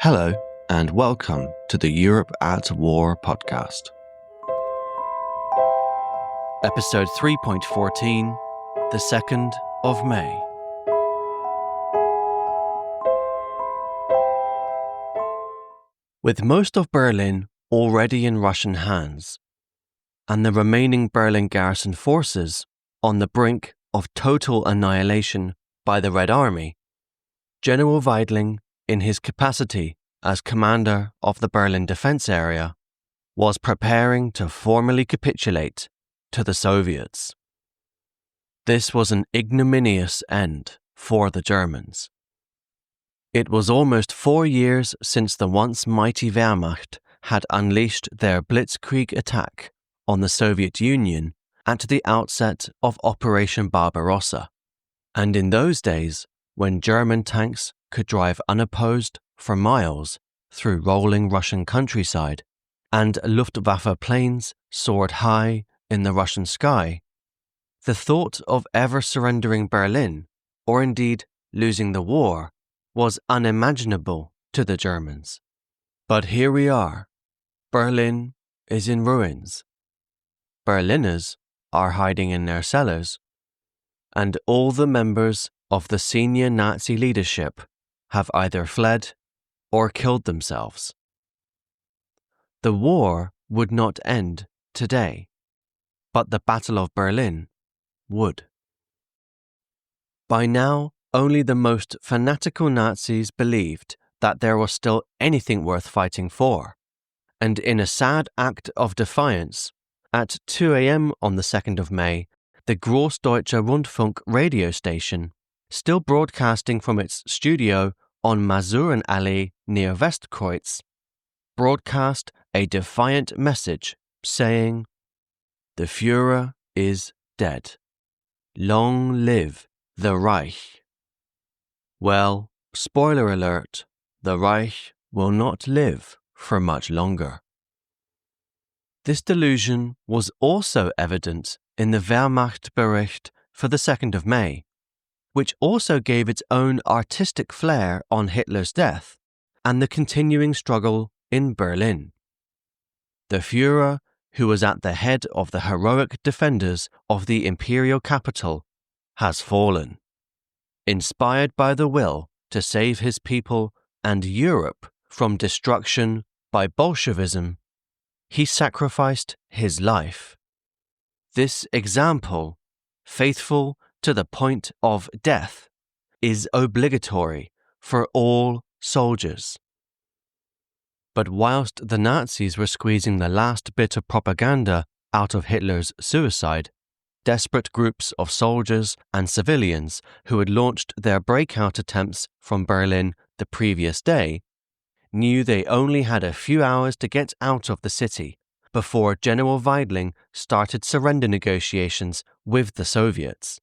Hello, and welcome to the Europe at War podcast. Episode 3.14, the 2nd of May. With most of Berlin already in Russian hands, and the remaining Berlin garrison forces on the brink of total annihilation by the Red Army, General Weidling, in his capacity as commander of the Berlin defense area, was preparing to formally capitulate to the Soviets. This was an ignominious end for the Germans. It was almost 4 years since the once mighty Wehrmacht had unleashed their blitzkrieg attack on the Soviet Union at the outset of Operation Barbarossa, and in those days, when German tanks could drive unopposed for miles through rolling Russian countryside, and Luftwaffe planes soared high in the Russian sky, the thought of ever surrendering Berlin, or indeed losing the war, was unimaginable to the Germans. But here we are. Berlin is in ruins. Berliners are hiding in their cellars, and all the members of the senior Nazi leadership have either fled or killed themselves. The war would not end today, but the Battle of Berlin would. By now, only the most fanatical Nazis believed that there was still anything worth fighting for, and in a sad act of defiance, at 2 a.m. on the 2nd of May, the Großdeutscher Rundfunk radio station, still broadcasting from its studio on Masurenallee near Westkreuz, broadcast a defiant message saying, "The Führer is dead. Long live the Reich." Well, spoiler alert, the Reich will not live for much longer. This delusion was also evident in the Wehrmachtbericht for the 2nd of May, which also gave its own artistic flair on Hitler's death and the continuing struggle in Berlin. The Führer, who was at the head of the heroic defenders of the imperial capital, has fallen. Inspired by the will to save his people and Europe from destruction by Bolshevism, he sacrificed his life. This example, faithful to the point of death, is obligatory for all soldiers. But whilst the Nazis were squeezing the last bit of propaganda out of Hitler's suicide, desperate groups of soldiers and civilians who had launched their breakout attempts from Berlin the previous day knew they only had a few hours to get out of the city before General Weidling started surrender negotiations with the Soviets.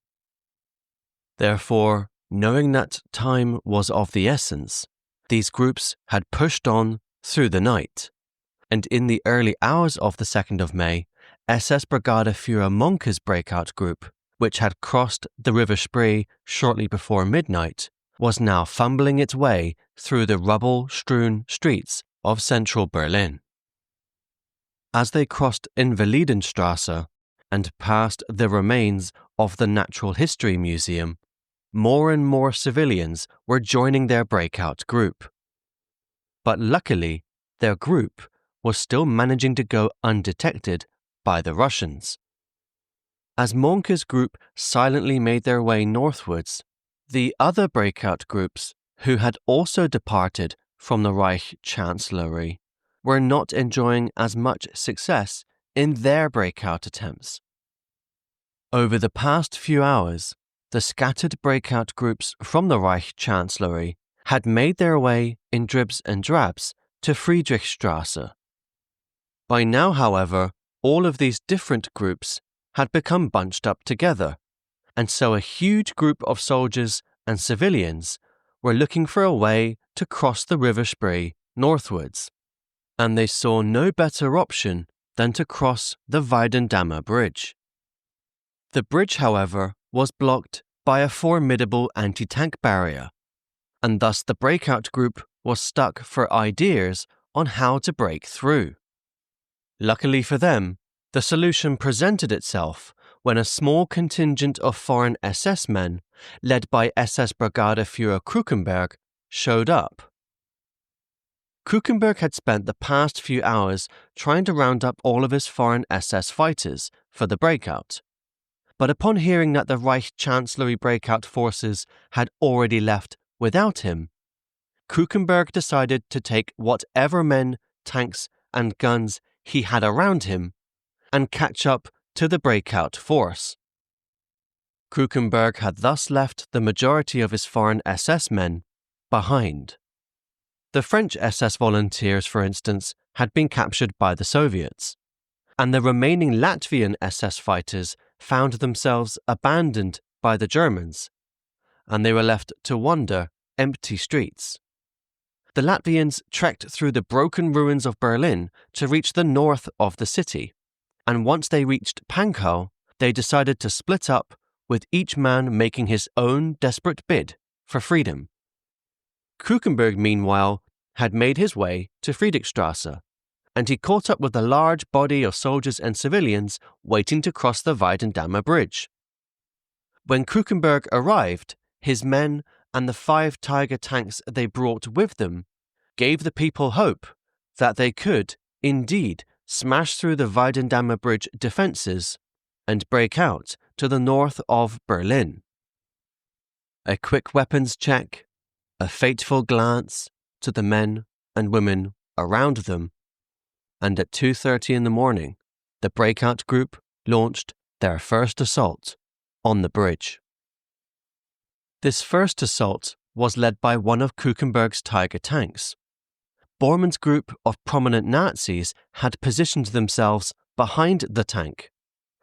Therefore, knowing that time was of the essence, these groups had pushed on through the night, and in the early hours of the 2nd of May, SS Brigadeführer Monke's breakout group, which had crossed the River Spree shortly before midnight, was now fumbling its way through the rubble-strewn streets of central Berlin. As they crossed Invalidenstrasse and passed the remains of the Natural History Museum, more and more civilians were joining their breakout group. But luckily, their group was still managing to go undetected by the Russians. As Monke's group silently made their way northwards, the other breakout groups, who had also departed from the Reich Chancellery, were not enjoying as much success in their breakout attempts. Over the past few hours, the scattered breakout groups from the Reich Chancellery had made their way in dribs and drabs to Friedrichstrasse. By now, however, all of these different groups had become bunched up together, and so a huge group of soldiers and civilians were looking for a way to cross the River Spree northwards, and they saw no better option than to cross the Weidendamme Bridge. The bridge, however, was blocked by a formidable anti-tank barrier, and thus the breakout group was stuck for ideas on how to break through. Luckily for them, the solution presented itself when a small contingent of foreign SS men, led by SS Brigadeführer Krukenberg, showed up. Krukenberg had spent the past few hours trying to round up all of his foreign SS fighters for the breakout. But upon hearing that the Reich Chancellery breakout forces had already left without him, Krukenberg decided to take whatever men, tanks, and guns he had around him and catch up to the breakout force. Krukenberg had thus left the majority of his foreign SS men behind. The French SS volunteers, for instance, had been captured by the Soviets, and the remaining Latvian SS fighters found themselves abandoned by the Germans, and they were left to wander empty streets. The Latvians trekked through the broken ruins of Berlin to reach the north of the city, and once they reached Pankow, they decided to split up, with each man making his own desperate bid for freedom. Krukenberg, meanwhile, had made his way to Friedrichstrasse, and he caught up with a large body of soldiers and civilians waiting to cross the Weidendamme Bridge. When Krukenberg arrived, his men and the 5 Tiger tanks they brought with them gave the people hope that they could, indeed, smash through the Weidendamme Bridge defences and break out to the north of Berlin. A quick weapons check, a fateful glance to the men and women around them, and at 2:30 in the morning, the breakout group launched their first assault on the bridge. This first assault was led by one of Krukenberg's Tiger tanks. Bormann's group of prominent Nazis had positioned themselves behind the tank,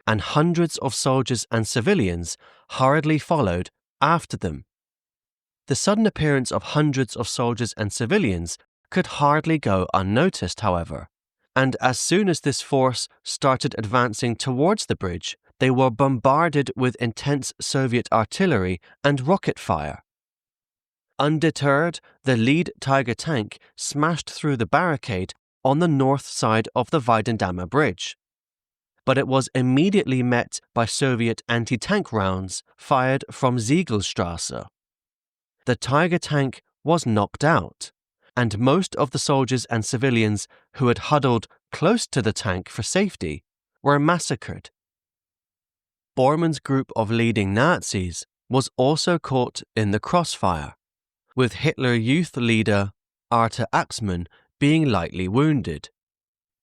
and hundreds of soldiers and civilians hurriedly followed after them. The sudden appearance of hundreds of soldiers and civilians could hardly go unnoticed, however, and as soon as this force started advancing towards the bridge, they were bombarded with intense Soviet artillery and rocket fire. Undeterred, the lead Tiger tank smashed through the barricade on the north side of the Weidendamme Bridge, but it was immediately met by Soviet anti-tank rounds fired from Siegelstrasse. The Tiger tank was knocked out, and most of the soldiers and civilians who had huddled close to the tank for safety were massacred. Bormann's group of leading Nazis was also caught in the crossfire, with Hitler Youth leader Arthur Axmann being lightly wounded.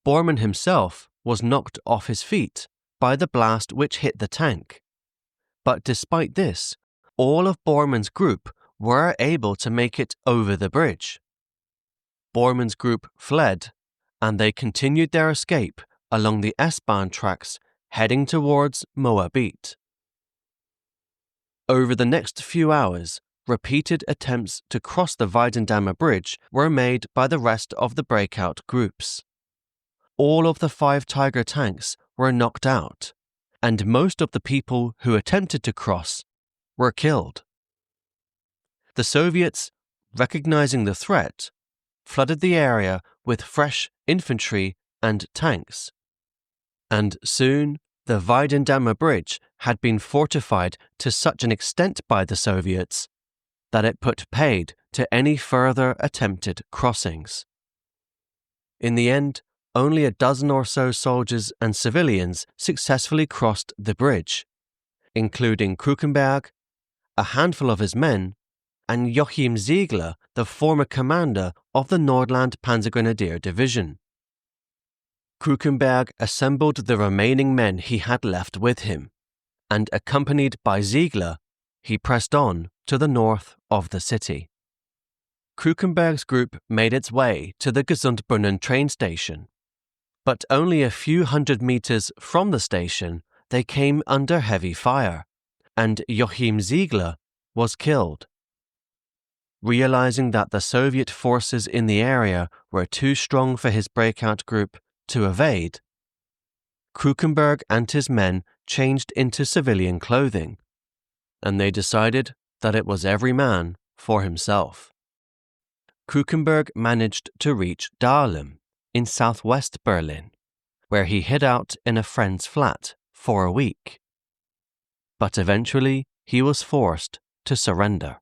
Bormann himself was knocked off his feet by the blast which hit the tank. But despite this, all of Bormann's group were able to make it over the bridge. Bormann's group fled, and they continued their escape along the S-Bahn tracks heading towards Moabit. Over the next few hours, repeated attempts to cross the Weidendamme Bridge were made by the rest of the breakout groups. All of the 5 Tiger tanks were knocked out, and most of the people who attempted to cross were killed. The Soviets, recognizing the threat, flooded the area with fresh infantry and tanks, and soon the Weidendamme Bridge had been fortified to such an extent by the Soviets that it put paid to any further attempted crossings. In the end, only a dozen or so soldiers and civilians successfully crossed the bridge, including Krukenberg, a handful of his men, and Joachim Ziegler, the former commander of the Nordland Panzergrenadier Division. Krukenberg assembled the remaining men he had left with him, and accompanied by Ziegler, he pressed on to the north of the city. Krukenberg's group made its way to the Gesundbrunnen train station, but only a few hundred meters from the station they came under heavy fire, and Joachim Ziegler was killed. Realizing that the Soviet forces in the area were too strong for his breakout group to evade, Krukenberg and his men changed into civilian clothing, and they decided that it was every man for himself. Kuchenberg managed to reach Dahlem in southwest Berlin, where he hid out in a friend's flat for a week. But eventually he was forced to surrender.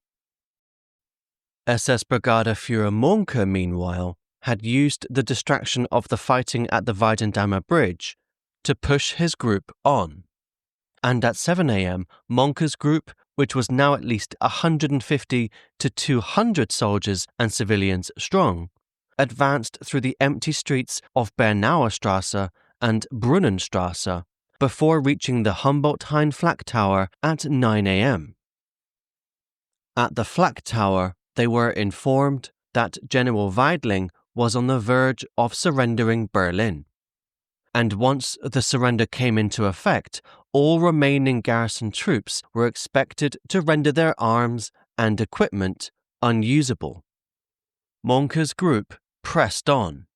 SS Brigadeführer Mohnke, meanwhile, had used the distraction of the fighting at the Weidendammer Bridge to push his group on. And at 7 a.m., Mohnke's group, which was now at least 150 to 200 soldiers and civilians strong, advanced through the empty streets of Bernauer Strasse and Brunnenstrasse before reaching the Humboldt-Hain Flak Tower at 9 a.m. At the Flak Tower, they were informed that General Weidling was on the verge of surrendering Berlin. And once the surrender came into effect, all remaining garrison troops were expected to render their arms and equipment unusable. Mohnke's group pressed on,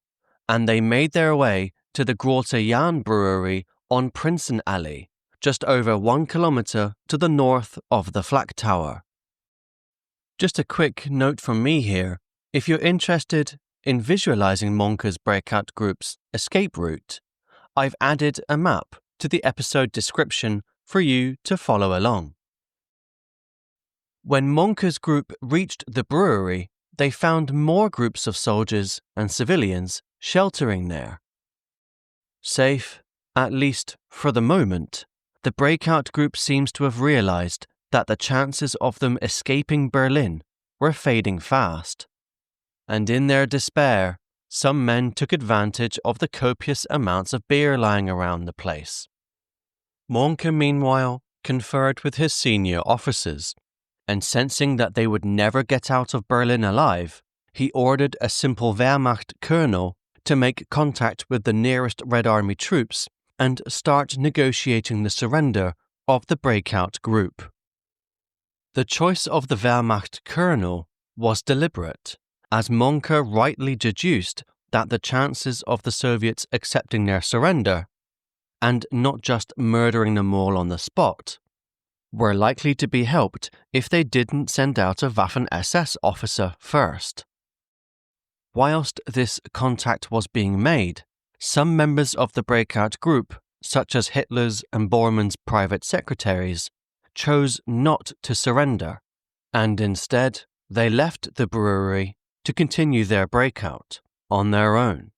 and they made their way to the Große Jan brewery on Prinzenallee, just over 1 kilometer to the north of the Flak Tower. Just a quick note from me here, if you're interested in visualizing Mohnke's breakout group's escape route, I've added a map to the episode description for you to follow along. When Mohnke's group reached the brewery, they found more groups of soldiers and civilians sheltering there. Safe, at least for the moment, the breakout group seems to have realized that the chances of them escaping Berlin were fading fast. And in their despair, some men took advantage of the copious amounts of beer lying around the place. Mohnke, meanwhile, conferred with his senior officers, and sensing that they would never get out of Berlin alive, he ordered a simple Wehrmacht colonel to make contact with the nearest Red Army troops and start negotiating the surrender of the breakout group. The choice of the Wehrmacht colonel was deliberate, as Mohnke rightly deduced that the chances of the Soviets accepting their surrender, and not just murdering them all on the spot, were likely to be helped if they didn't send out a Waffen-SS officer first. Whilst this contact was being made, some members of the breakout group, such as Hitler's and Bormann's private secretaries, chose not to surrender, and instead they left the brewery to continue their breakout on their own.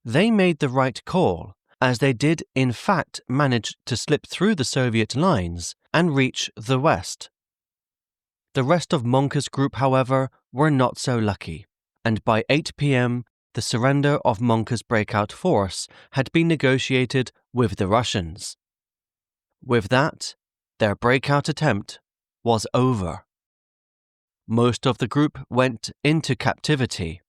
They made the right call, as they did in fact manage to slip through the Soviet lines and reach the west. The rest of Mohnke's group, however, were not so lucky, and by 8 p.m. the surrender of Mohnke's breakout force had been negotiated with the Russians. With that, their breakout attempt was over. Most of the group went into captivity.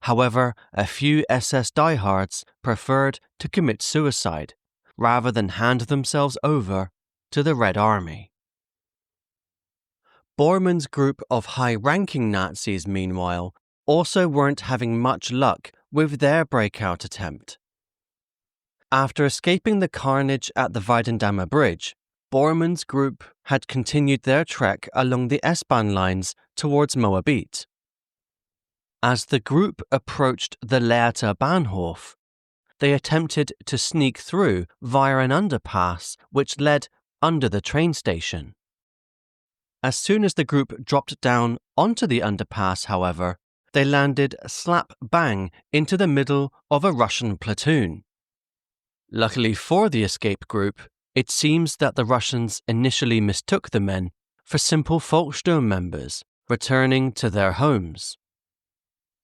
However, a few SS diehards preferred to commit suicide rather than hand themselves over to the Red Army. Bormann's group of high-ranking Nazis, meanwhile, also weren't having much luck with their breakout attempt. After escaping the carnage at the Weidendammer Bridge, Bormann's group had continued their trek along the S-Bahn lines towards Moabit. As the group approached the Lehrter Bahnhof, they attempted to sneak through via an underpass which led under the train station. As soon as the group dropped down onto the underpass, however, they landed slap bang into the middle of a Russian platoon. Luckily for the escape group, it seems that the Russians initially mistook the men for simple Volkssturm members returning to their homes.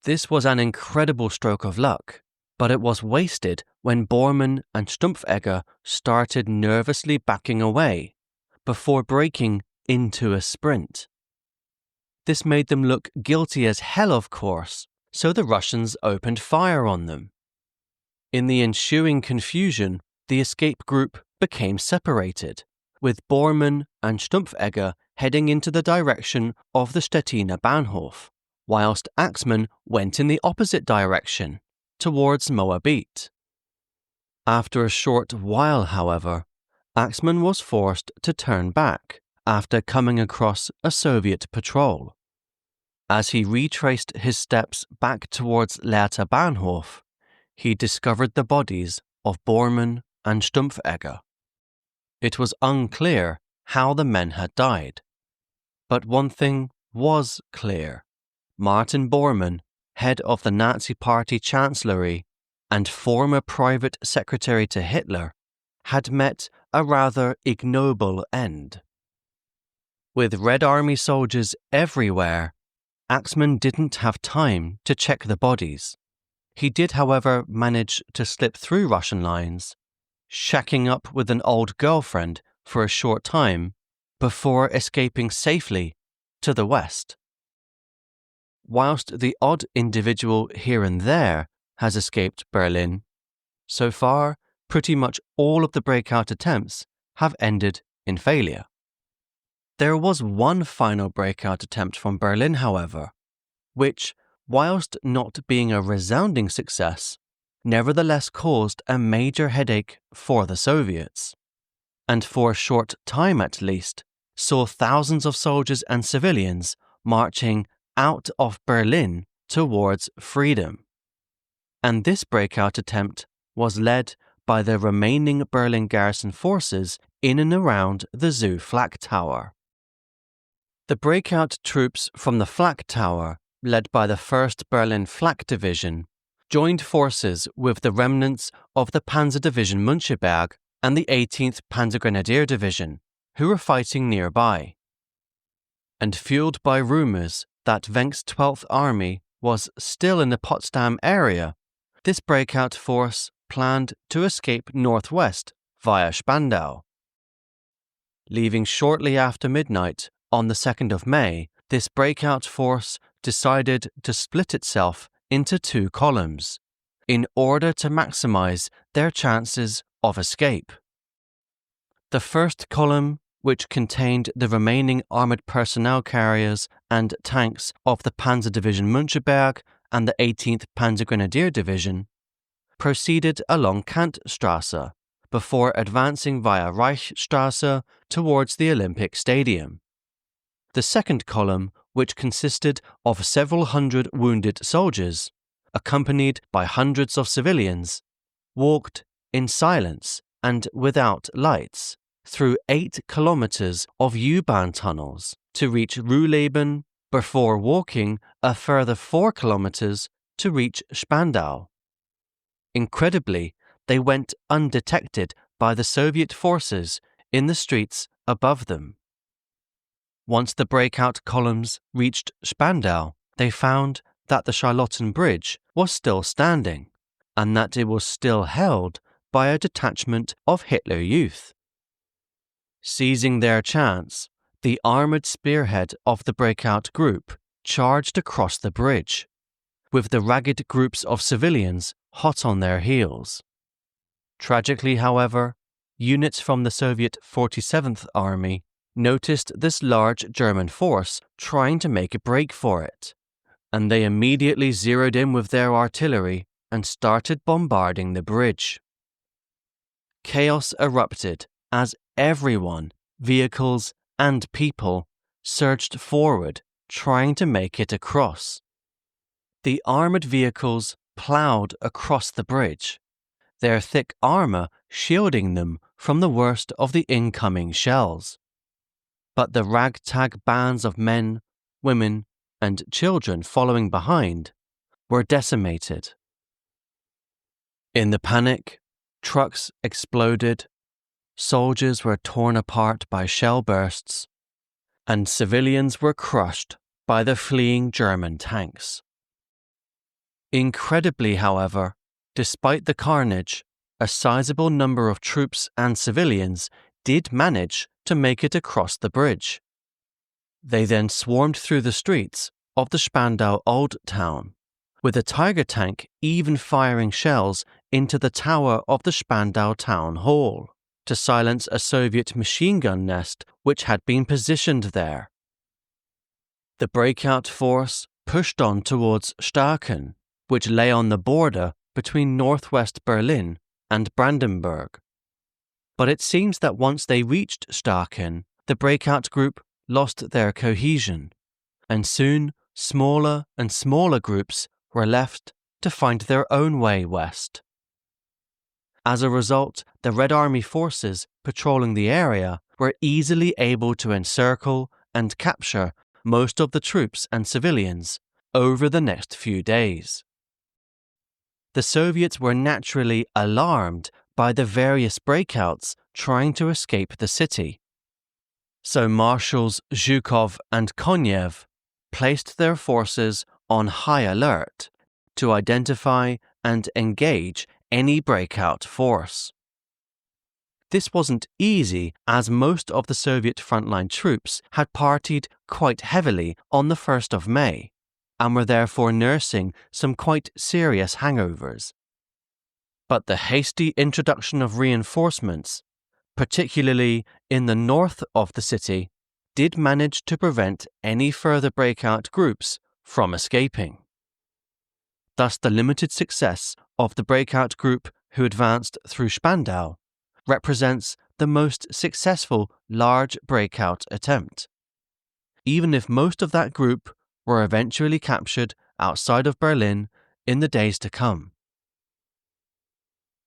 This was an incredible stroke of luck, but it was wasted when Bormann and Stumpfegger started nervously backing away before breaking into a sprint. This made them look guilty as hell, of course, so the Russians opened fire on them. In the ensuing confusion, the escape group became separated, with Bormann and Stumpfegger heading into the direction of the Stettiner Bahnhof, whilst Axmann went in the opposite direction, towards Moabit. After a short while, however, Axmann was forced to turn back after coming across a Soviet patrol. As he retraced his steps back towards Lehrter Bahnhof, he discovered the bodies of Bormann and Stumpfegger. It was unclear how the men had died, but one thing was clear. Martin Bormann, head of the Nazi Party Chancellery and former private secretary to Hitler, had met a rather ignoble end. With Red Army soldiers everywhere, Axmann didn't have time to check the bodies. He did, however, manage to slip through Russian lines, shacking up with an old girlfriend for a short time before escaping safely to the west. Whilst the odd individual here and there has escaped Berlin, so far pretty much all of the breakout attempts have ended in failure. There was one final breakout attempt from Berlin, however, which, whilst not being a resounding success, nevertheless caused a major headache for the Soviets, and for a short time at least, saw thousands of soldiers and civilians marching out of Berlin towards freedom. And this breakout attempt was led by the remaining Berlin garrison forces in and around the Zoo Flak Tower. The breakout troops from the Flak Tower, led by the 1st Berlin Flak Division, joined forces with the remnants of the Panzer Division Müncheberg and the 18th Panzergrenadier Division, who were fighting nearby. And fueled by rumours that Wenck's 12th Army was still in the Potsdam area, this breakout force planned to escape northwest via Spandau. Leaving shortly after midnight on the 2nd of May, this breakout force decided to split itself into two columns in order to maximize their chances of escape. The first column, which contained the remaining armoured personnel carriers and tanks of the Panzer Division Müncheberg and the 18th Panzergrenadier Division, proceeded along Kantstrasse before advancing via Reichsstrasse towards the Olympic Stadium. The second column, which consisted of several hundred wounded soldiers, accompanied by hundreds of civilians, walked in silence and without lights through 8 kilometers of U-Bahn tunnels to reach Ruhleben before walking a further 4 kilometers to reach Spandau. Incredibly, they went undetected by the Soviet forces in the streets above them. Once the breakout columns reached Spandau, they found that the Charlotten Bridge was still standing, and that it was still held by a detachment of Hitler Youth. Seizing their chance, the armoured spearhead of the breakout group charged across the bridge, with the ragged groups of civilians hot on their heels. Tragically, however, units from the Soviet 47th Army noticed this large German force trying to make a break for it, and they immediately zeroed in with their artillery and started bombarding the bridge. Chaos erupted as everyone, vehicles and people, surged forward trying to make it across. The armoured vehicles ploughed across the bridge, their thick armour shielding them from the worst of the incoming shells. But the ragtag bands of men, women, and children following behind were decimated. In the panic, trucks exploded, soldiers were torn apart by shell bursts, and civilians were crushed by the fleeing German tanks. Incredibly, however, despite the carnage, a sizable number of troops and civilians did manage to make it across the bridge. They then swarmed through the streets of the Spandau Old Town, with a Tiger tank even firing shells into the tower of the Spandau Town Hall to silence a Soviet machine gun nest which had been positioned there. The breakout force pushed on towards Staaken, which lay on the border between northwest Berlin and Brandenburg. But it seems that once they reached Staaken, the breakout group lost their cohesion, and soon smaller and smaller groups were left to find their own way west. As a result, the Red Army forces patrolling the area were easily able to encircle and capture most of the troops and civilians over the next few days. The Soviets were naturally alarmed by the various breakouts trying to escape the city. So Marshals Zhukov and Konev placed their forces on high alert to identify and engage any breakout force. This wasn't easy, as most of the Soviet frontline troops had partied quite heavily on the 1st of May and were therefore nursing some quite serious hangovers. But the hasty introduction of reinforcements, particularly in the north of the city, did manage to prevent any further breakout groups from escaping. Thus, the limited success of the breakout group who advanced through Spandau represents the most successful large breakout attempt, even if most of that group were eventually captured outside of Berlin in the days to come.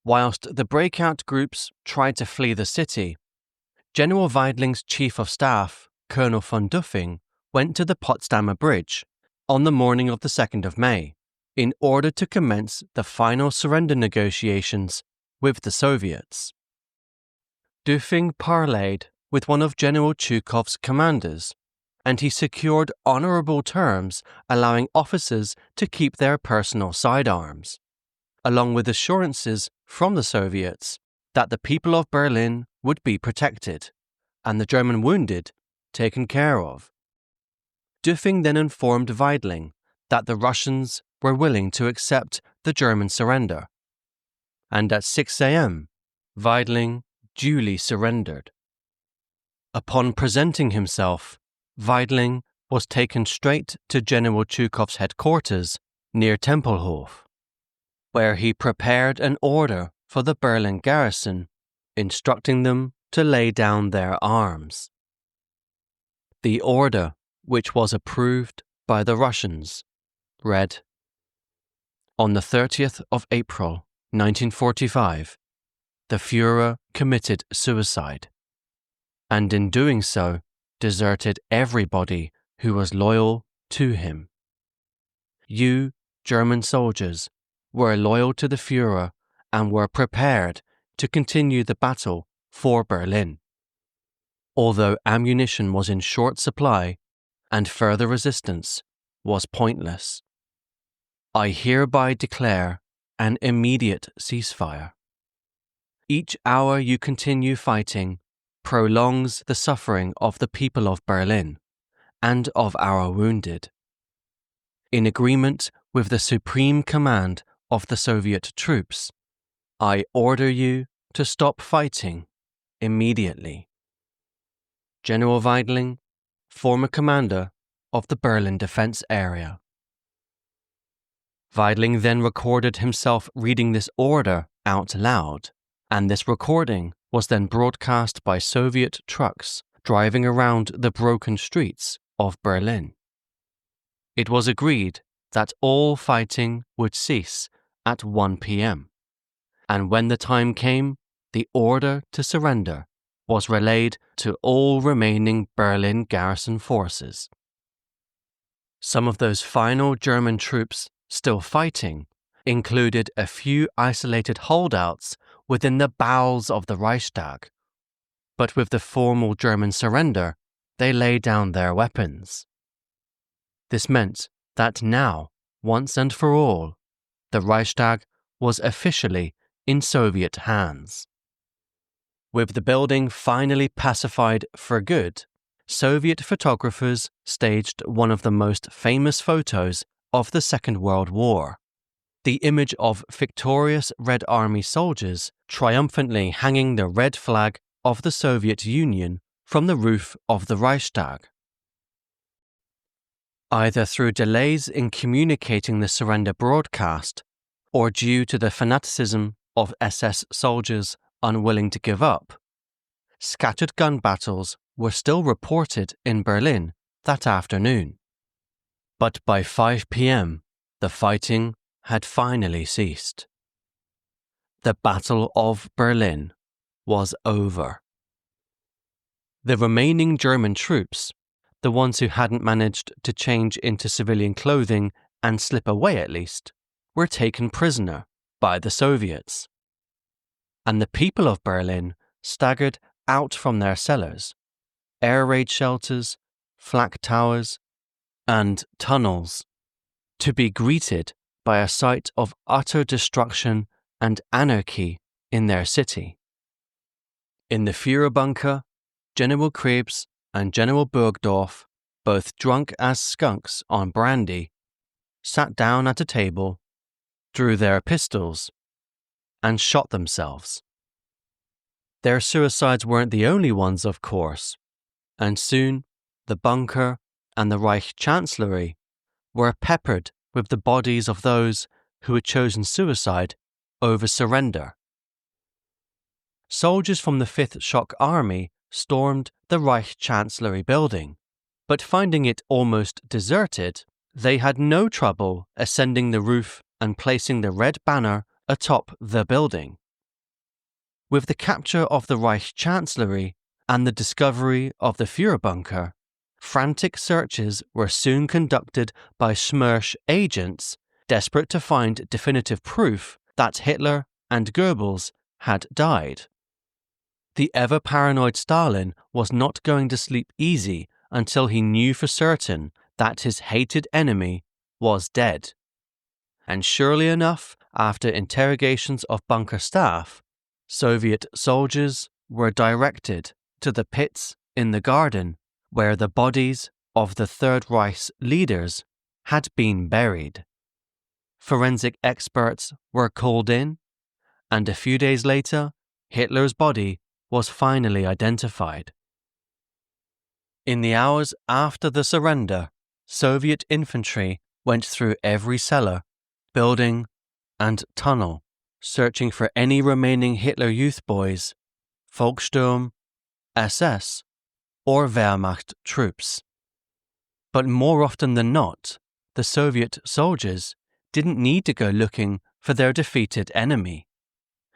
Whilst the breakout groups tried to flee the city, General Weidling's chief of staff, Colonel von Duffing, went to the Potsdamer Bridge on the morning of the 2nd of May in order to commence the final surrender negotiations with the Soviets. Duffing parleyed with one of General Chukov's commanders, and he secured honourable terms allowing officers to keep their personal sidearms, along with assurances from the Soviets that the people of Berlin would be protected and the German wounded taken care of. Duffing then informed Weidling that the Russians were willing to accept the German surrender, and at 6 a.m., Weidling duly surrendered. Upon presenting himself, Weidling was taken straight to General Chukov's headquarters near Tempelhof, where he prepared an order for the Berlin garrison, instructing them to lay down their arms. The order, which was approved by the Russians, read, "On the 30th of April, 1945, the Führer committed suicide, and in doing so deserted everybody who was loyal to him. You, German soldiers, were loyal to the Führer and were prepared to continue the battle for Berlin, although ammunition was in short supply and further resistance was pointless. I hereby declare an immediate ceasefire. Each hour you continue fighting prolongs the suffering of the people of Berlin and of our wounded. In agreement with the Supreme Command of the Soviet troops, I order you to stop fighting immediately. General Weidling, former commander of the Berlin Defense Area." Weidling then recorded himself reading this order out loud, and this recording was then broadcast by Soviet trucks driving around the broken streets of Berlin. It was agreed that all fighting would cease at 1 p.m., and when the time came, the order to surrender was relayed to all remaining Berlin garrison forces. Some of those final German troops still fighting included a few isolated holdouts within the bowels of the Reichstag, but with the formal German surrender, they laid down their weapons. This meant that now, once and for all, the Reichstag was officially in Soviet hands. With the building finally pacified for good, Soviet photographers staged one of the most famous photos of the Second World War, the image of victorious Red Army soldiers triumphantly hanging the red flag of the Soviet Union from the roof of the Reichstag. Either through delays in communicating the surrender broadcast, or due to the fanaticism of SS soldiers unwilling to give up, scattered gun battles were still reported in Berlin that afternoon. But by 5 p.m., the fighting had finally ceased. The Battle of Berlin was over. The remaining German troops, the ones who hadn't managed to change into civilian clothing and slip away at least, were taken prisoner by the Soviets. And the people of Berlin staggered out from their cellars, air raid shelters, flak towers, and tunnels, to be greeted by a sight of utter destruction and anarchy in their city. In the Führer bunker, General Krebs and General Burgdorf, both drunk as skunks on brandy, sat down at a table, drew their pistols, and shot themselves. Their suicides weren't the only ones, of course, and soon the bunker and the Reich Chancellery were peppered with the bodies of those who had chosen suicide over surrender. Soldiers from the 5th Shock Army stormed the Reich Chancellery building, but finding it almost deserted, they had no trouble ascending the roof and placing the red banner atop the building. With the capture of the Reich Chancellery and the discovery of the Führer bunker, frantic searches were soon conducted by Schmersch agents desperate to find definitive proof that Hitler and Goebbels had died. The ever-paranoid Stalin was not going to sleep easy until he knew for certain that his hated enemy was dead. And surely enough, after interrogations of bunker staff, Soviet soldiers were directed to the pits in the garden where the bodies of the Third Reich's leaders had been buried. Forensic experts were called in, and a few days later, Hitler's body was finally identified. In the hours after the surrender, Soviet infantry went through every cellar, building, and tunnel, searching for any remaining Hitler Youth boys, Volkssturm, SS, or Wehrmacht troops. But more often than not, the Soviet soldiers didn't need to go looking for their defeated enemy,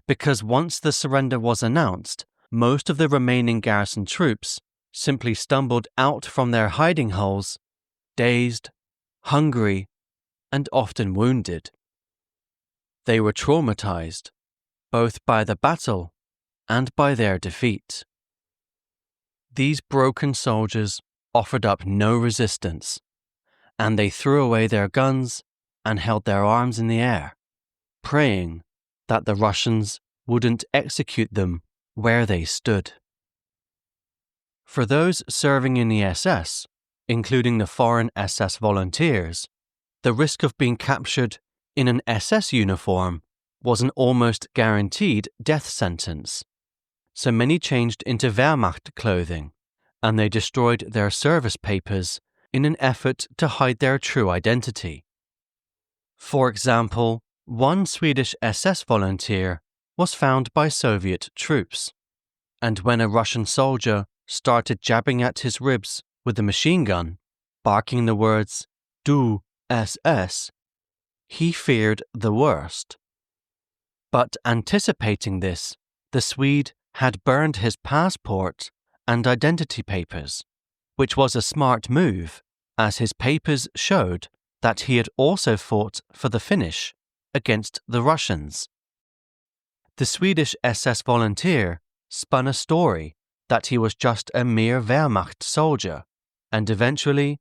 because once the surrender was announced, most of the remaining garrison troops simply stumbled out from their hiding holes, dazed, hungry, and often wounded. They were traumatized, both by the battle and by their defeat. These broken soldiers offered up no resistance, and they threw away their guns and held their arms in the air, praying that the Russians wouldn't execute them where they stood. For those serving in the SS, including the foreign SS volunteers, the risk of being captured in an SS uniform was an almost guaranteed death sentence. So many changed into Wehrmacht clothing, and they destroyed their service papers in an effort to hide their true identity. For example, one Swedish SS volunteer was found by Soviet troops, and when a Russian soldier started jabbing at his ribs with a machine gun, barking the words, "Du SS," he feared the worst. But anticipating this, the Swede had burned his passport and identity papers, which was a smart move, as his papers showed that he had also fought for the finish against the Russians. The Swedish SS volunteer spun a story that he was just a mere Wehrmacht soldier, and eventually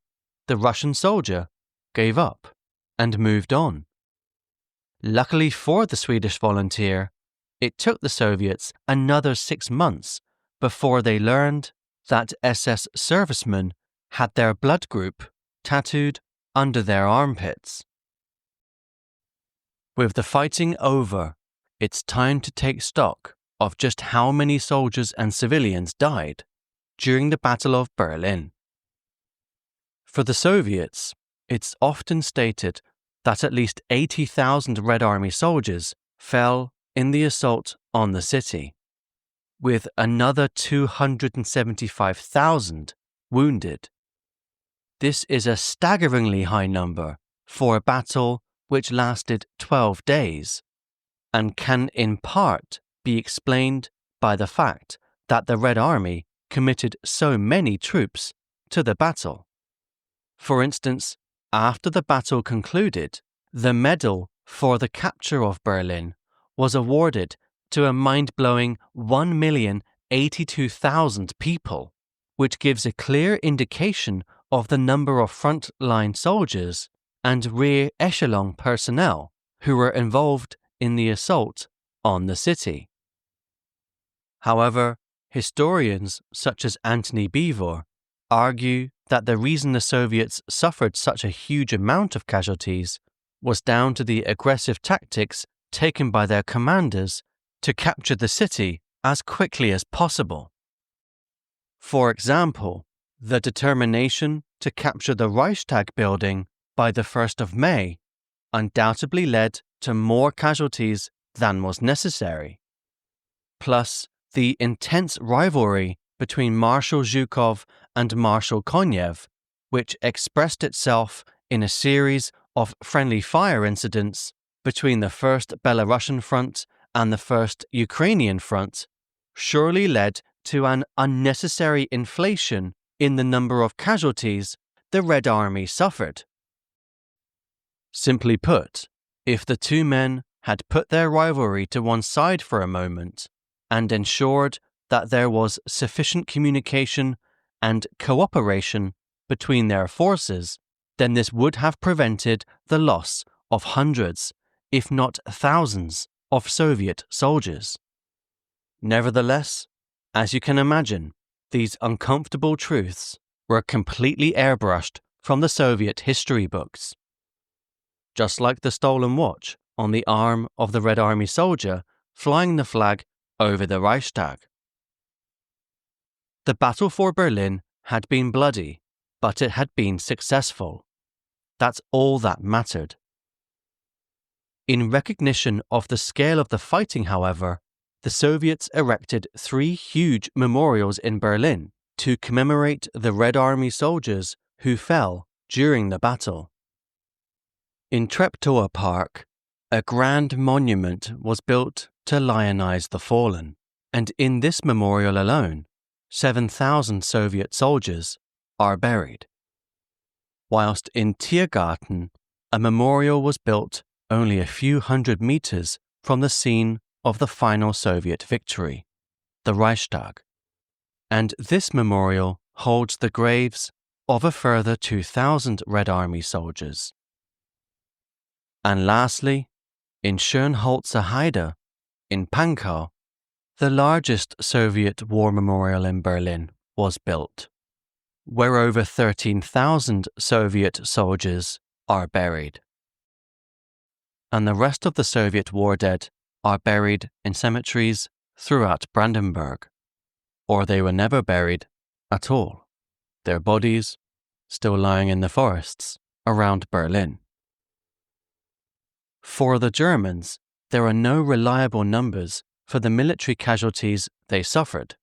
the Russian soldier gave up and moved on. Luckily for the Swedish volunteer, it took the Soviets another 6 months before they learned that SS servicemen had their blood group tattooed under their armpits. With the fighting over, it's time to take stock of just how many soldiers and civilians died during the Battle of Berlin. For the Soviets, it's often stated that at least 80,000 Red Army soldiers fell in the assault on the city, with another 275,000 wounded. This is a staggeringly high number for a battle which lasted 12 days, and can in part be explained by the fact that the Red Army committed so many troops to the battle. For instance, after the battle concluded, the medal for the capture of Berlin was awarded to a mind-blowing 1,082,000 people, which gives a clear indication of the number of front-line soldiers and rear echelon personnel who were involved in the assault on the city. However, historians such as Antony Beevor argue that the reason the Soviets suffered such a huge amount of casualties was down to the aggressive tactics taken by their commanders to capture the city as quickly as possible. For example, the determination to capture the Reichstag building by the 1st of May undoubtedly led to more casualties than was necessary. Plus, the intense rivalry between Marshal Zhukov and Marshal Konev, which expressed itself in a series of friendly fire incidents between the 1st Belarusian Front and the 1st Ukrainian Front, surely led to an unnecessary inflation in the number of casualties the Red Army suffered. Simply put, if the two men had put their rivalry to one side for a moment and ensured that there was sufficient communication and cooperation between their forces, then this would have prevented the loss of hundreds, if not thousands, of Soviet soldiers. Nevertheless, as you can imagine, these uncomfortable truths were completely airbrushed from the Soviet history books. Just like the stolen watch on the arm of the Red Army soldier flying the flag over the Reichstag. The battle for Berlin had been bloody, but it had been successful. That's all that mattered. In recognition of the scale of the fighting, however, the Soviets erected 3 huge memorials in Berlin to commemorate the Red Army soldiers who fell during the battle. In Treptower Park, a grand monument was built to lionize the fallen, and in this memorial alone, 7,000 Soviet soldiers are buried. Whilst in Tiergarten, a memorial was built only a few hundred meters from the scene of the final Soviet victory, the Reichstag, and this memorial holds the graves of a further 2,000 Red Army soldiers. And lastly, in Schönholzer Heide, in Pankow, the largest Soviet war memorial in Berlin was built, where over 13,000 Soviet soldiers are buried. And the rest of the Soviet war dead are buried in cemeteries throughout Brandenburg, or they were never buried at all, their bodies still lying in the forests around Berlin. For the Germans, there are no reliable numbers for the military casualties they suffered,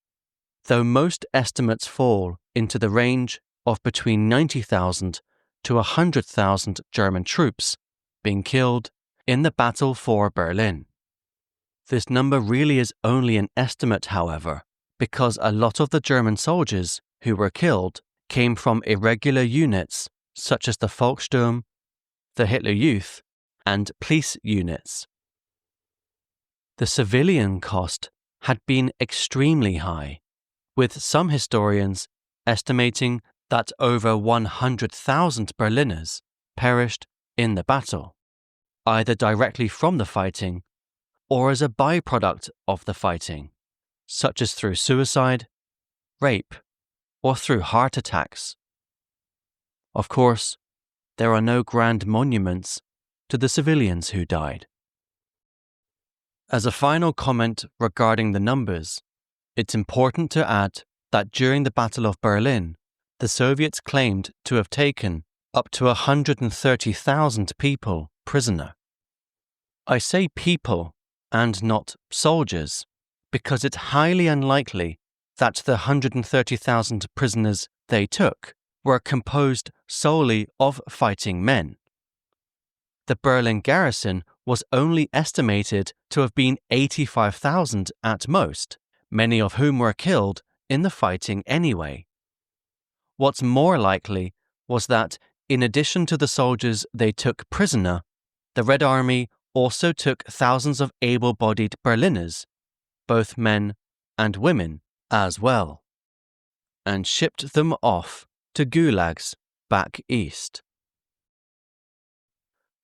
though most estimates fall into the range of between 90,000 to 100,000 German troops being killed in the battle for Berlin. This number really is only an estimate, however, because a lot of the German soldiers who were killed came from irregular units such as the Volkssturm, the Hitler Youth, and police units. The civilian cost had been extremely high, with some historians estimating that over 100,000 Berliners perished in the battle, either directly from the fighting or as a byproduct of the fighting, such as through suicide, rape, or through heart attacks. Of course, there are no grand monuments to the civilians who died. As a final comment regarding the numbers, it's important to add that during the Battle of Berlin, the Soviets claimed to have taken up to 130,000 people prisoner. I say people and not soldiers because it's highly unlikely that the 130,000 prisoners they took were composed solely of fighting men. The Berlin garrison was only estimated to have been 85,000 at most, many of whom were killed in the fighting anyway. What's more likely was that, in addition to the soldiers they took prisoner, the Red Army also took thousands of able-bodied Berliners, both men and women, as well, and shipped them off to gulags back east.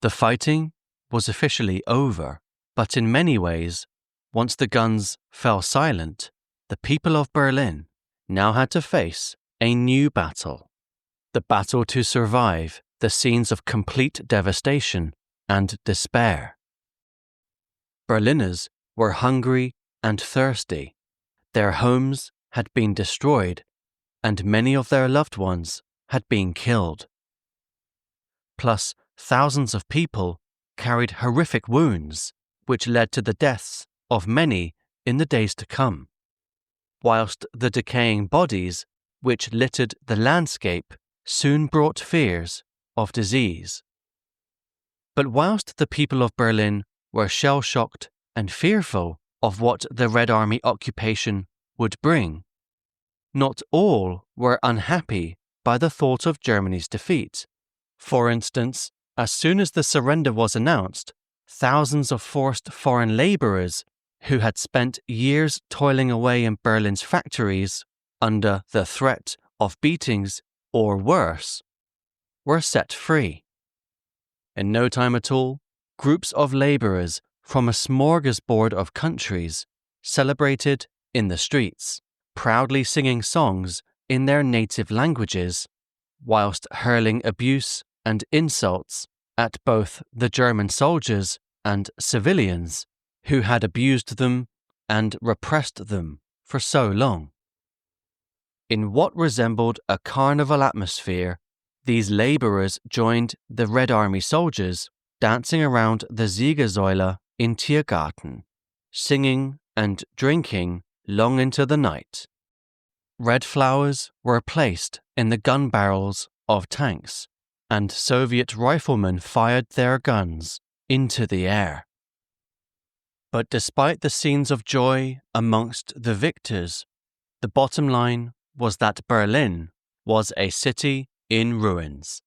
The fighting was officially over, but in many ways, once the guns fell silent, the people of Berlin now had to face a new battle. The battle to survive the scenes of complete devastation and despair. Berliners were hungry and thirsty. Their homes had been destroyed, and many of their loved ones had been killed. Plus, thousands of people carried horrific wounds, which led to the deaths of many in the days to come, whilst the decaying bodies which littered the landscape soon brought fears of disease. But whilst the people of Berlin were shell-shocked and fearful of what the Red Army occupation would bring, not all were unhappy by the thought of Germany's defeat. For instance, as soon as the surrender was announced, thousands of forced foreign labourers who had spent years toiling away in Berlin's factories under the threat of beatings or worse, were set free. In no time at all, groups of labourers from a smorgasbord of countries celebrated in the streets, proudly singing songs in their native languages, whilst hurling abuse and insults at both the German soldiers and civilians who had abused them and repressed them for so long. In what resembled a carnival atmosphere, these labourers joined the Red Army soldiers dancing around the Siegersäule in Tiergarten, singing and drinking long into the night. Red flowers were placed in the gun barrels of tanks, and Soviet riflemen fired their guns into the air. But despite the scenes of joy amongst the victors, the bottom line was that Berlin was a city in ruins.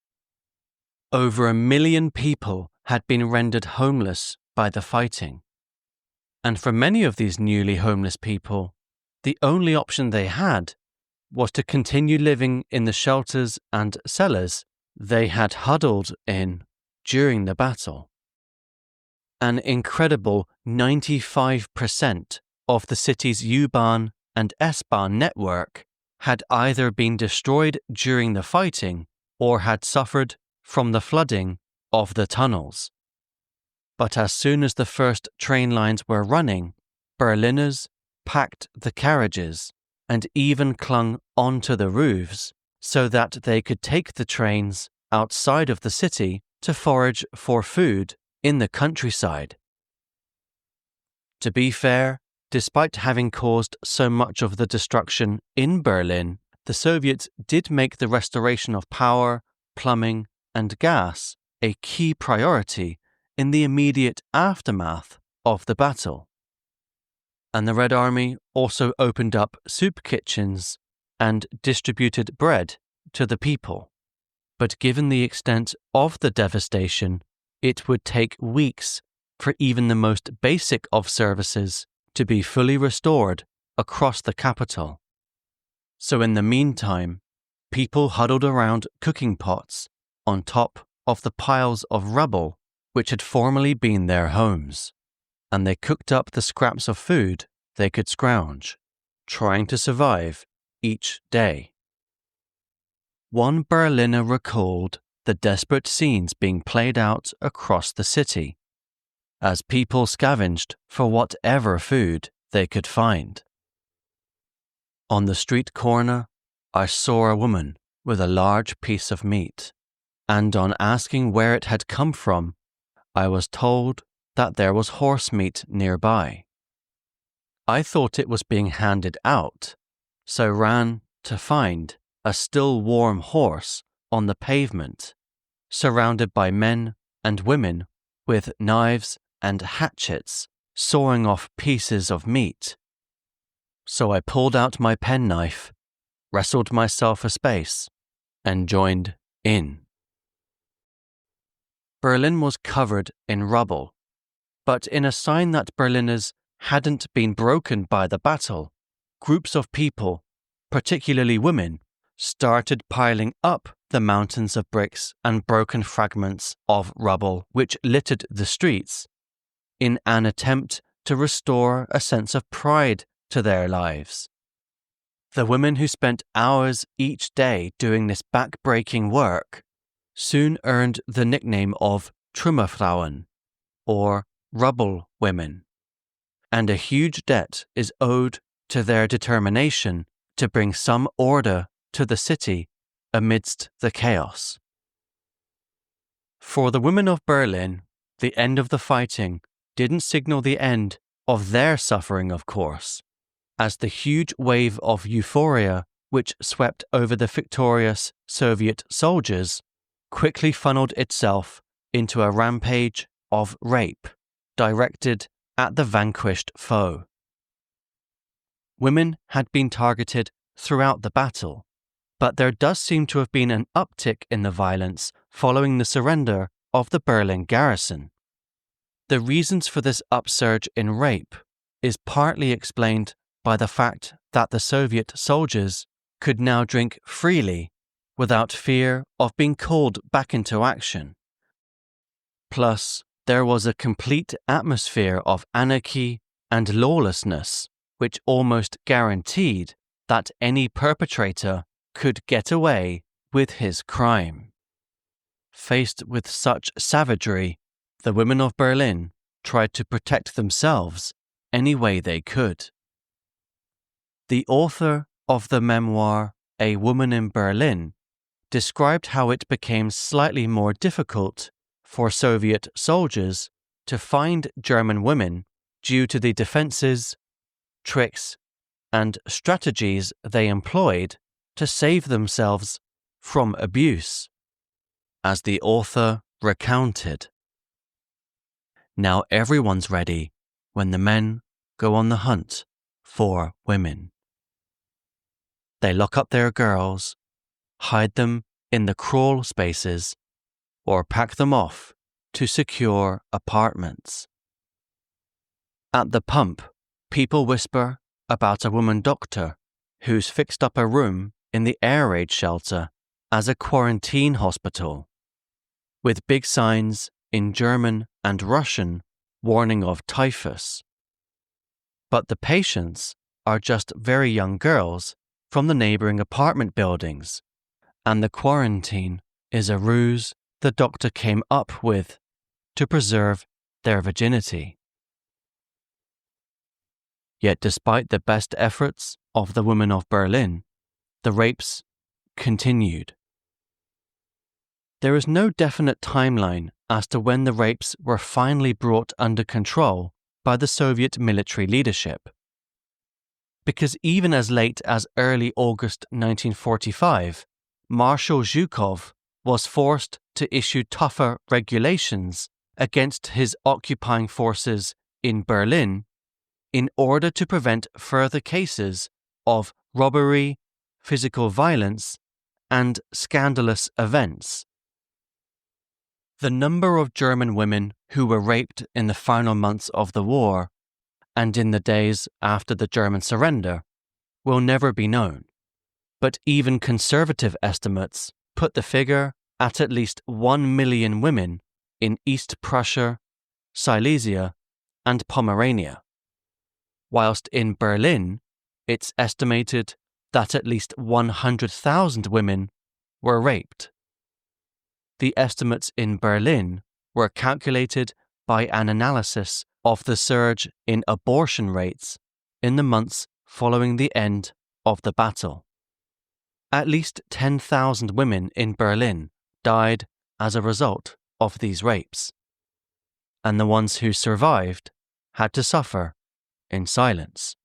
Over 1 million people had been rendered homeless by the fighting. And for many of these newly homeless people, the only option they had was to continue living in the shelters and cellars they had huddled in during the battle. An incredible 95% of the city's U-Bahn and S-Bahn network had either been destroyed during the fighting or had suffered from the flooding of the tunnels. But as soon as the first train lines were running, Berliners packed the carriages and even clung onto the roofs so that they could take the trains outside of the city to forage for food in the countryside. To be fair, despite having caused so much of the destruction in Berlin, the Soviets did make the restoration of power, plumbing, and gas a key priority in the immediate aftermath of the battle. And the Red Army also opened up soup kitchens and distributed bread to the people. But given the extent of the devastation, it would take weeks for even the most basic of services to be fully restored across the capital. So in the meantime, people huddled around cooking pots on top of the piles of rubble which had formerly been their homes, and they cooked up the scraps of food they could scrounge, trying to survive each day. One Berliner recalled the desperate scenes being played out across the city, as people scavenged for whatever food they could find. On the street corner, I saw a woman with a large piece of meat, and on asking where it had come from, I was told that there was horse meat nearby. I thought it was being handed out, so ran to find a still warm horse on the pavement, surrounded by men and women with knives and hatchets sawing off pieces of meat. So I pulled out my penknife, wrestled myself a space, and joined in. Berlin was covered in rubble, but in a sign that Berliners hadn't been broken by the battle, groups of people, particularly women, started piling up the mountains of bricks and broken fragments of rubble which littered the streets, in an attempt to restore a sense of pride to their lives. The women who spent hours each day doing this back-breaking work soon earned the nickname of Trümmerfrauen, or rubble women, and a huge debt is owed to their determination to bring some order to the city amidst the chaos. For the women of Berlin, the end of the fighting didn't signal the end of their suffering, of course, as the huge wave of euphoria which swept over the victorious Soviet soldiers quickly funneled itself into a rampage of rape directed at the vanquished foe. Women had been targeted throughout the battle, but there does seem to have been an uptick in the violence following the surrender of the Berlin garrison. The reasons for this upsurge in rape is partly explained by the fact that the Soviet soldiers could now drink freely without fear of being called back into action. Plus, there was a complete atmosphere of anarchy and lawlessness, which almost guaranteed that any perpetrator could get away with his crime. Faced with such savagery, the women of Berlin tried to protect themselves any way they could. The author of the memoir A Woman in Berlin described how it became slightly more difficult for Soviet soldiers to find German women due to the defenses, tricks, and strategies they employed to save themselves from abuse. As the author recounted, "Now everyone's ready when the men go on the hunt for women. They lock up their girls, hide them in the crawl spaces, or pack them off to secure apartments. At the pump, people whisper about a woman doctor who's fixed up a room in the air raid shelter as a quarantine hospital, with big signs in German and Russian warning of typhus. But the patients are just very young girls from the neighboring apartment buildings, and the quarantine is a ruse the doctor came up with to preserve their virginity." Yet despite the best efforts of the women of Berlin, the rapes continued. There is no definite timeline as to when the rapes were finally brought under control by the Soviet military leadership, because even as late as early August 1945, Marshal Zhukov was forced to issue tougher regulations against his occupying forces in Berlin in order to prevent further cases of robbery, physical violence, and scandalous events. The number of German women who were raped in the final months of the war and in the days after the German surrender will never be known, but even conservative estimates put the figure at least 1 million women in East Prussia, Silesia, and Pomerania, whilst in Berlin it's estimated that at least 100,000 women were raped. The estimates in Berlin were calculated by an analysis of the surge in abortion rates in the months following the end of the battle. At least 10,000 women in Berlin died as a result of these rapes, and the ones who survived had to suffer in silence.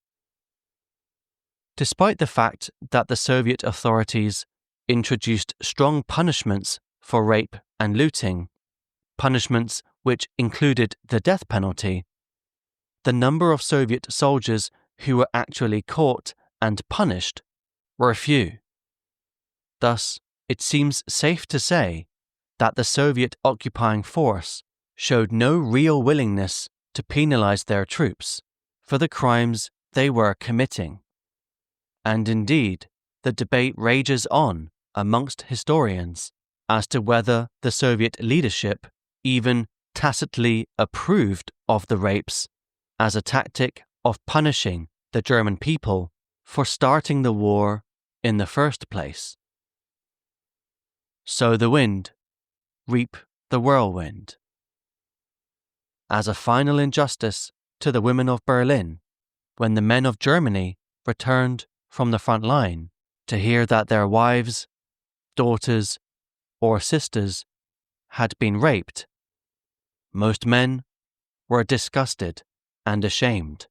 Despite the fact that the Soviet authorities introduced strong punishments for rape and looting, punishments which included the death penalty, the number of Soviet soldiers who were actually caught and punished were few. Thus, it seems safe to say that the Soviet occupying force showed no real willingness to penalize their troops for the crimes they were committing. And indeed, the debate rages on amongst historians as to whether the Soviet leadership even tacitly approved of the rapes as a tactic of punishing the German people for starting the war in the first place. Sow the wind, reap the whirlwind. As a final injustice to the women of Berlin, when the men of Germany returned from the front line to hear that their wives, daughters, or sisters had been raped, most men were disgusted and ashamed.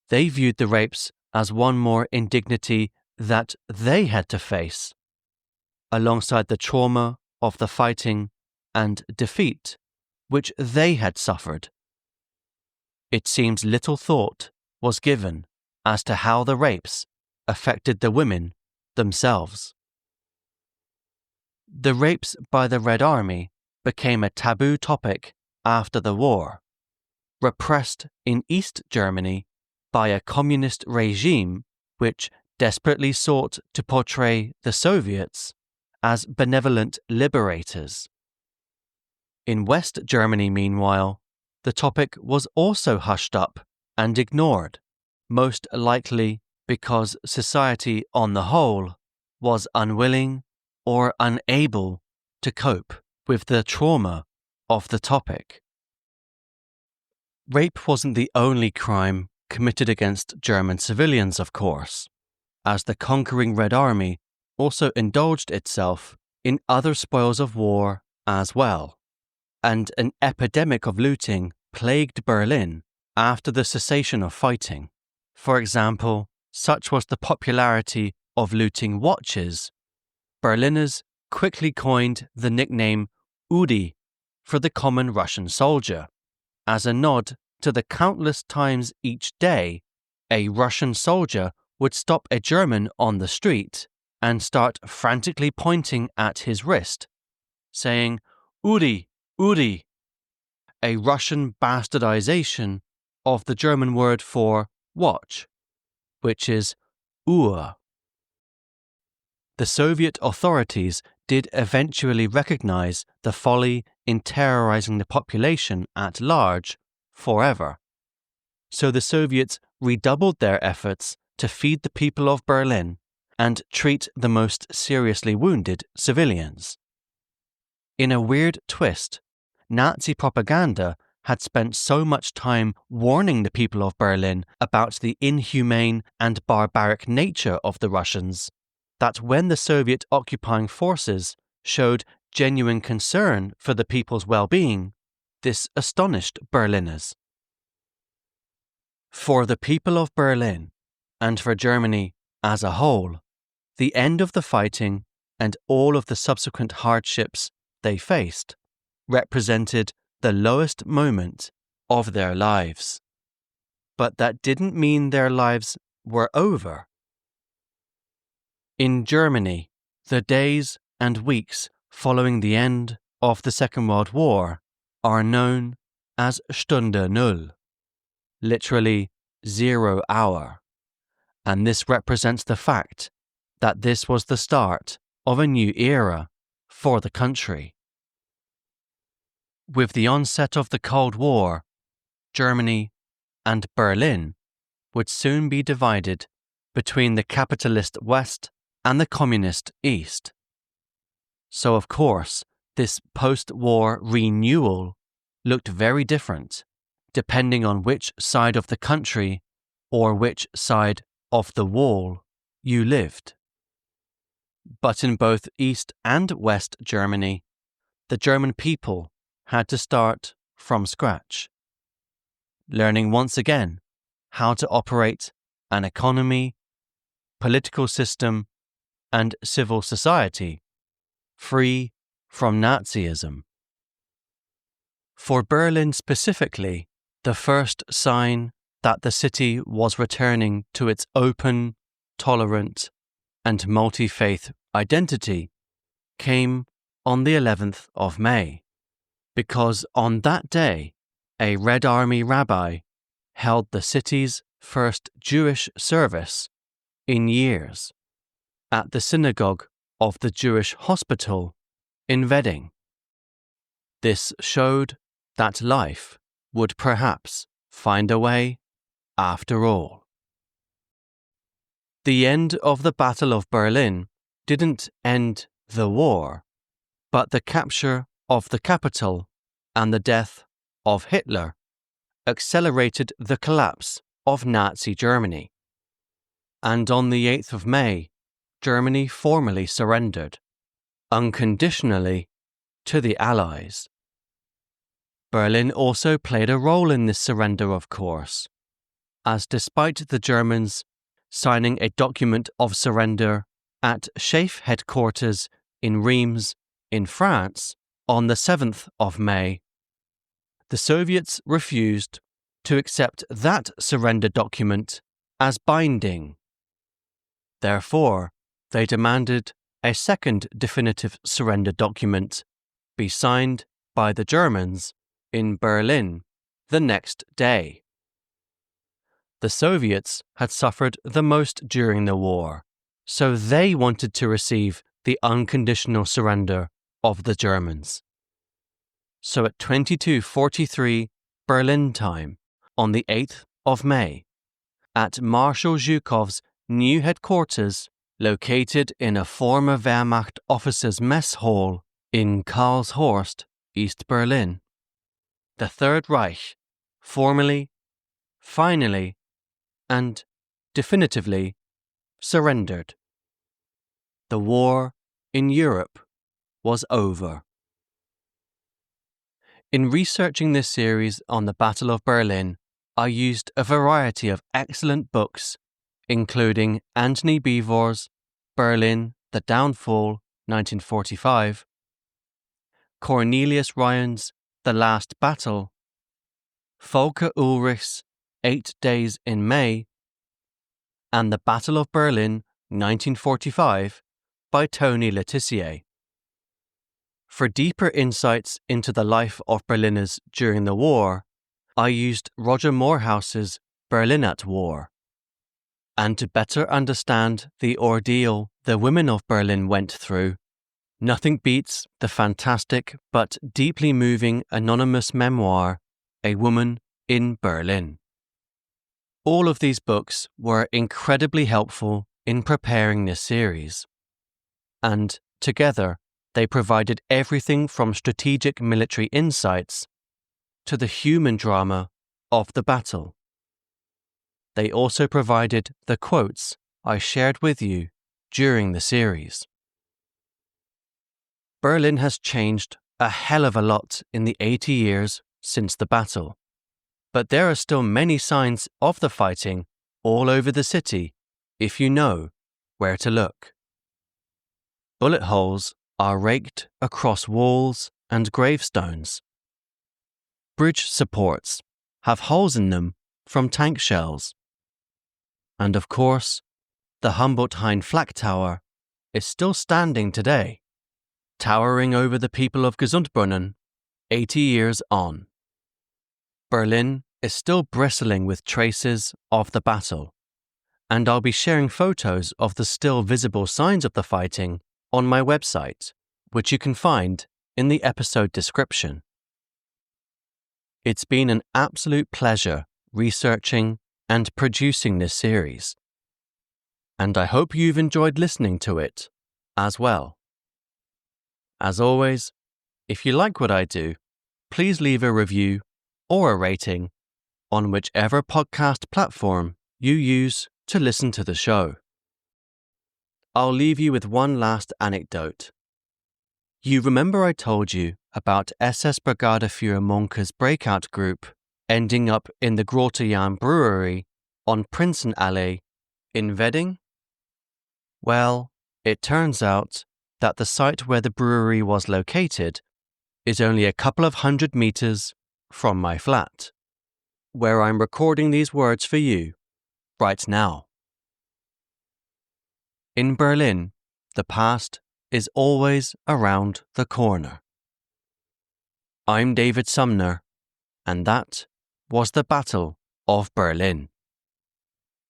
They viewed the rapes as one more indignity that they had to face, alongside the trauma of the fighting and defeat which they had suffered. It seems little thought was given as to how the rapes affected the women themselves. The rapes by the Red Army became a taboo topic after the war, repressed in East Germany by a communist regime which desperately sought to portray the Soviets as benevolent liberators. In West Germany, meanwhile, the topic was also hushed up and ignored, most likely because society on the whole was unwilling or unable to cope with the trauma of the topic. Rape wasn't the only crime committed against German civilians, of course, as the conquering Red Army also indulged itself in other spoils of war as well, and an epidemic of looting plagued Berlin after the cessation of fighting. For example, such was the popularity of looting watches, Berliners quickly coined the nickname Udi for the common Russian soldier, as a nod to the countless times each day a Russian soldier would stop a German on the street and start frantically pointing at his wrist, saying, "Udi, Udi," a Russian bastardization of the German word for watch, which is Uhr. The Soviet authorities did eventually recognize the folly in terrorizing the population at large forever. So the Soviets redoubled their efforts to feed the people of Berlin and treat the most seriously wounded civilians. In a weird twist, Nazi propaganda had spent so much time warning the people of Berlin about the inhumane and barbaric nature of the Russians that when the Soviet occupying forces showed genuine concern for the people's well-being, this astonished Berliners. For the people of Berlin, and for Germany as a whole, the end of the fighting and all of the subsequent hardships they faced represented the lowest moment of their lives. But that didn't mean their lives were over. In Germany, the days and weeks following the end of the Second World War are known as Stunde Null, literally 0 hour, and this represents the fact that this was the start of a new era for the country. With the onset of the Cold War, Germany and Berlin would soon be divided between the capitalist West and the communist East. So of course, this post-war renewal looked very different, depending on which side of the country or which side of the wall you lived. But in both East and West Germany, the German people had to start from scratch, learning once again how to operate an economy, political system, and civil society, free from Nazism. For Berlin specifically, the first sign that the city was returning to its open, tolerant, and multi-faith identity came on the 11th of May, because on that day, a Red Army rabbi held the city's first Jewish service in years at the synagogue of the Jewish hospital in Weidling. This showed that life would perhaps find a way after all. The end of the Battle of Berlin didn't end the war, but the capture of the capital and the death of Hitler accelerated the collapse of Nazi Germany. And on the 8th of May, Germany formally surrendered, unconditionally, to the Allies. Berlin also played a role in this surrender, of course, as despite the Germans signing a document of surrender at SHAEF headquarters in Reims, in France, on the 7th of May, the Soviets refused to accept that surrender document as binding. Therefore, they demanded a second definitive surrender document be signed by the Germans in Berlin the next day. The Soviets had suffered the most during the war, so they wanted to receive the unconditional surrender of the Germans. So at 22:43 Berlin time, on the 8th of May, at Marshal Zhukov's new headquarters, located in a former Wehrmacht officers' mess hall in Karlshorst, East Berlin, the Third Reich formally, finally, and definitively surrendered. The war in Europe was over. In researching this series on the Battle of Berlin, I used a variety of excellent books, including Anthony Beevor's Berlin, The Downfall, 1945, Cornelius Ryan's The Last Battle, Volker Ulrich's 8 Days in May, and The Battle of Berlin, 1945, by Tony Tissier. For deeper insights into the life of Berliners during the war, I used Roger Morehouse's Berlin at War. And to better understand the ordeal the women of Berlin went through, nothing beats the fantastic but deeply moving anonymous memoir, A Woman in Berlin. All of these books were incredibly helpful in preparing this series. And together, they provided everything from strategic military insights to the human drama of the battle. They also provided the quotes I shared with you during the series. Berlin has changed a hell of a lot in the 80 years since the battle, but there are still many signs of the fighting all over the city if you know where to look. Bullet holes are raked across walls and gravestones. Bridge supports have holes in them from tank shells. And of course, the Humboldt-Hain Flak Tower is still standing today, towering over the people of Gesundbrunnen 80 years on. Berlin is still bristling with traces of the battle, and I'll be sharing photos of the still visible signs of the fighting on my website, which you can find in the episode description. It's been an absolute pleasure researching and producing this series, and I hope you've enjoyed listening to it as well. As always, if you like what I do, please leave a review or a rating on whichever podcast platform you use to listen to the show. I'll leave you with one last anecdote. You remember I told you about SS Brigadeführer Monke's breakout group ending up in the Grotejan Brewery on Prinzenallee in Weidling? Well, It turns out that the site where the brewery was located is only a couple of 100 meters from my flat, where I'm recording these words for you right now. In Berlin, the past is always around the corner. I'm David Sumner, and that was the Battle of Berlin.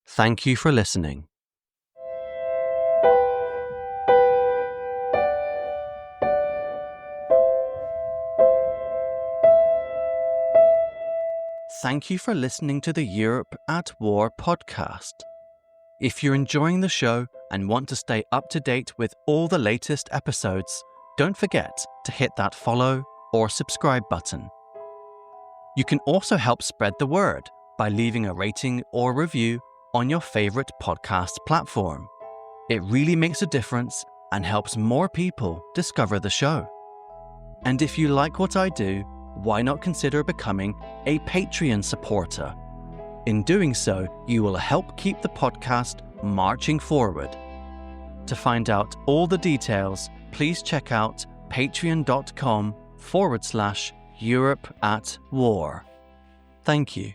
Thank you for listening. Thank you for listening to the Europe at War podcast. If you're enjoying the show and want to stay up to date with all the latest episodes, don't forget to hit that follow or subscribe button. You can also help spread the word by leaving a rating or review on your favorite podcast platform. It really makes a difference and helps more people discover the show. And if you like what I do, why not consider becoming a Patreon supporter? In doing so, you will help keep the podcast marching forward. To find out all the details, please check out patreon.com/Europe at War. Thank you.